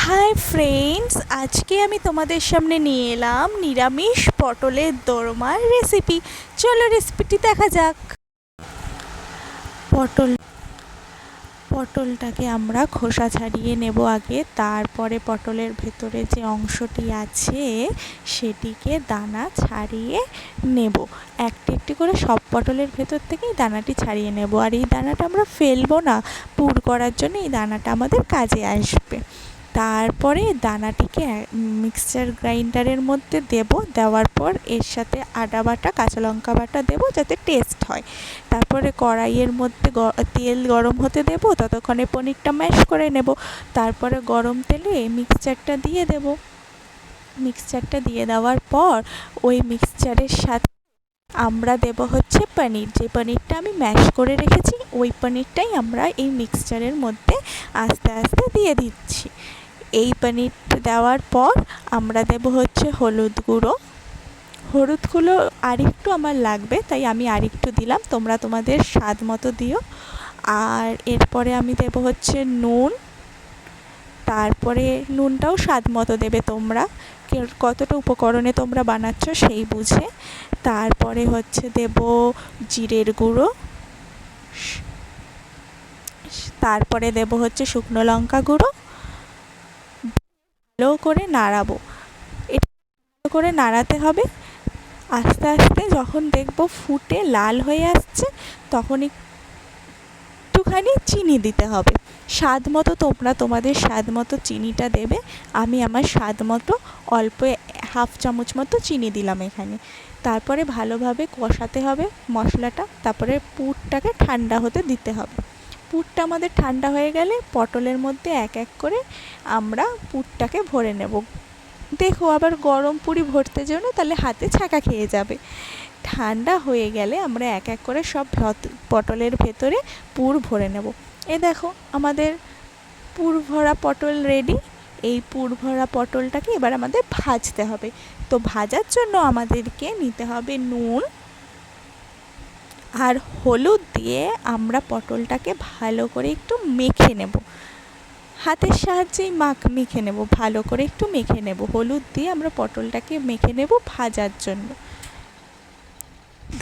Hi friends, আজকে আমি তোমাদের সামনে নিয়ে এলাম নিরামিষ পটলের দোরমার রেসিপি। চলো রেসিপিটি দেখা যাক। পটল পটলটাকে আমরা খোসা ছাড়িয়ে নেব আগে, তারপরে পটলের ভেতরে যে অংশটি আছে সেটিকে দানা ছাড়িয়ে নেব। একটি একটি করে সব পটলের ভেতর থেকেই দানাটি ছাড়িয়ে নেব। আর এই দানাটা আমরা ফেলবো না, পুর করার জন্য এই দানাটা আমাদের কাজে আসবে। তারপরে দানাটিকে মিক্সচার গ্রাইন্ডারের মধ্যে দেব। দেওয়ার পর এর সাথে আদা বাটা, কাঁচা লঙ্কা বাটা দেব যাতে টেস্ট হয়। তারপরে কড়াইয়ের মধ্যে তেল গরম হতে দেব, ততক্ষণে পনিরটা ম্যাশ করে নেব। তারপরে গরম তেলে মিক্সচারটা দিয়ে দেব। মিক্সচারটা দিয়ে দেওয়ার পর ওই মিক্সচারের সাথে আমরা দেব হচ্ছে পনির। যে পনিরটা আমি ম্যাশ করে রেখেছি ওই পনিরটাই আমরা এই মিক্সচারের মধ্যে আস্তে আস্তে দিয়ে দিচ্ছি। এই পনিরটা দেওয়ার পর আমরা দেব হচ্ছে হলুদ গুঁড়ো। আরেকটু আমার লাগবে, তাই আমি আরেকটু দিলাম, তোমরা তোমাদের স্বাদ মতো দিও। আর এরপরে আমি দেব হচ্ছে নুন। তারপরে নুনটাও স্বাদ মতো দেবে তোমরা, কতটা উপকরণে তোমরা বানাচ্ছ সেই বুঝে। তারপরে হচ্ছে দেব জিরের গুঁড়ো। তারপরে দেব হচ্ছে শুকনো লঙ্কা গুঁড়ো। ভালো করে নাড়াবো, এটা ভালো করে নাড়াতে হবে। আস্তে আস্তে যখন দেখবো ফুটে লাল হয়ে আসছে তখন একটুখানি চিনি দিতে হবে। স্বাদ মতো তোমরা তোমাদের স্বাদ মতো চিনিটা দেবে। আমি আমার স্বাদ মতো অল্প হাফ চামচ মতো চিনি দিলাম এখানে। তারপরে ভালোভাবে কষাতে হবে মশলাটা। তারপরে পুরটাকে ঠান্ডা হতে দিতে হবে। পুরটা আমাদের ঠান্ডা হয়ে গেলে পটলের মধ্যে এক এক করে আমরা পুরটাকে ভরে নেব। দেখো, আবার গরম পুরি ভরতে যেও না, তাহলে হাতে ছ্যাঁকা খেয়ে যাবে। ঠান্ডা হয়ে গেলে আমরা এক এক করে সব পটলের ভেতরে পুর ভরে নেব। এ দেখো, আমাদের পুর ভরা পটল রেডি। এই পুর ভরা পটলটাকে এবার আমাদের ভাজতে হবে। তো ভাজার জন্য আমাদেরকে নিতে হবে নুন আর হলুদ দিয়ে আমরা পটলটাকে ভালো করে একটু মেখে নেব। হাতের সাহায্যেই মেখে নেব, ভালো করে একটু মেখে নেব। হলুদ দিয়ে আমরা পটলটাকে মেখে নেব ভাজার জন্য।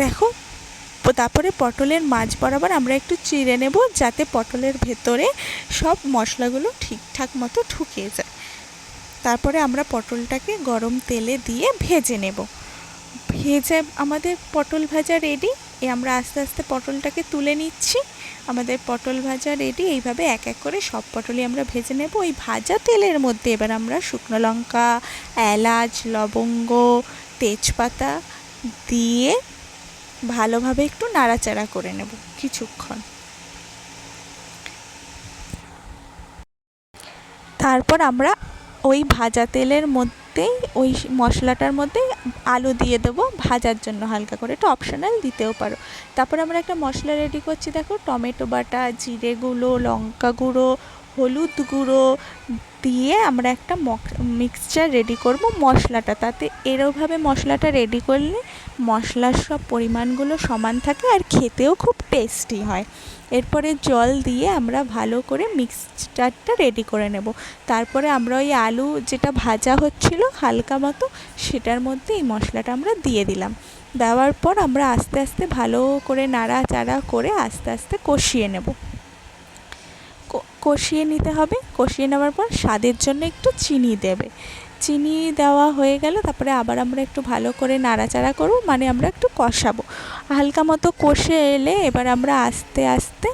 দেখো, তারপরে পটলের মাঝ বরাবর আমরা একটু চিড়ে নেব যাতে পটলের ভেতরে সব মশলাগুলো ঠিকঠাক মতো ঢুকে যায়। তারপরে আমরা পটলটাকে গরম তেলে দিয়ে ভেজে নেব। ভেজে আমাদের পটল ভাজা রেডি। আমরা আস্তে আস্তে পটলটাকে তুলে নিচ্ছি। আমাদের পটল ভাজা রেডি। এইভাবে এক এক করে সব পটলই আমরা ভেজে নেব। ওই ভাজা তেলের মধ্যে এবার আমরা শুকনো লঙ্কা, এলাচ, লবঙ্গ, তেজপাতা দিয়ে ভালোভাবে একটু নাড়াচাড়া করে নেব কিছুক্ষণ। তারপর আমরা ওই ভাজা তেলের মধ্যেই ওই মশলাটার মধ্যেই আলু দিয়ে দেবো ভাজার জন্য হালকা করে, একটু অপশনাল দিতেও পারো। তারপর আমরা একটা মশলা রেডি করছি। দেখো, টমেটো বাটা, জিরে গুঁড়ো, লঙ্কা গুঁড়ো, হলুদ গুঁড়ো দিয়ে আমরা একটা মিক্সচার রেডি করব মশলাটা। তাতে এরকমভাবে মশলাটা রেডি করলে মশলার সব পরিমাণগুলো সমান থাকে আর খেতেও খুব টেস্টি হয়। এরপরে জল দিয়ে আমরা ভালো করে মিক্সচারটা রেডি করে নেব। তারপরে আমরা ওই আলু যেটা ভাজা হচ্ছিল হালকা মতো, সেটার মধ্যে এই মশলাটা আমরা দিয়ে দিলাম। দেওয়ার পর আমরা আস্তে আস্তে ভালো করে নাড়াচাড়া করে আস্তে আস্তে কষিয়ে নেব। কষিয়ে নিতে হবে। কষিয়ে নেওয়ার পর স্বাদের জন্য একটু চিনি দেবে। চিনি দেওয়া হয়ে গেলে তারপরে আবার আমরা একটু ভালো করে নাড়াচাড়া করব, মানে আমরা একটু কষাবো। হালকা মতো কষে এলে এবার আমরা আস্তে আস্তে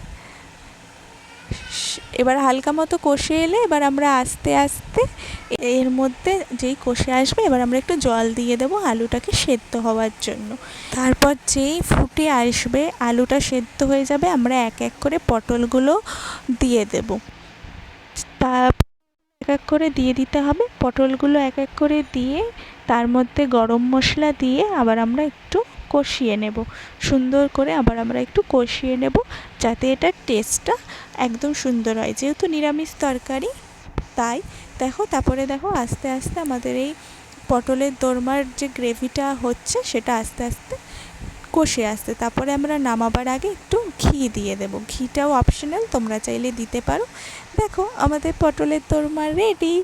এর মধ্যে যেই কষে আসবে এবার আমরা একটু জল দিয়ে দেবো আলুটাকে সেদ্ধ হওয়ার জন্য। তারপর যেই ফুটে আসবে, আলুটা সেদ্ধ হয়ে যাবে, আমরা এক এক করে পটলগুলো দিয়ে দেব। তা এক এক করে দিয়ে দিতে হবে পটলগুলো, এক এক করে দিয়ে তার মধ্যে গরম মশলা দিয়ে আবার আমরা একটু কষিয়ে নেব। সুন্দর করে আবার আমরা একটু কষিয়ে নেব যাতে এটার টেস্টটা একদম সুন্দর হয়, যেহেতু নিরামিষ তরকারি তাই। তারপরে দেখো আস্তে আস্তে আমাদের এই পটলের দোরমার যে গ্রেভিটা হচ্ছে সেটা আস্তে আস্তে কষে আসতে। তারপরে আমরা নামাবার আগে একটু ঘি দিয়ে দেবো, ঘিটাও অপশনাল, তোমরা চাইলে দিতে পারো। দেখো আমাদের পটলের দোরমা রেডি।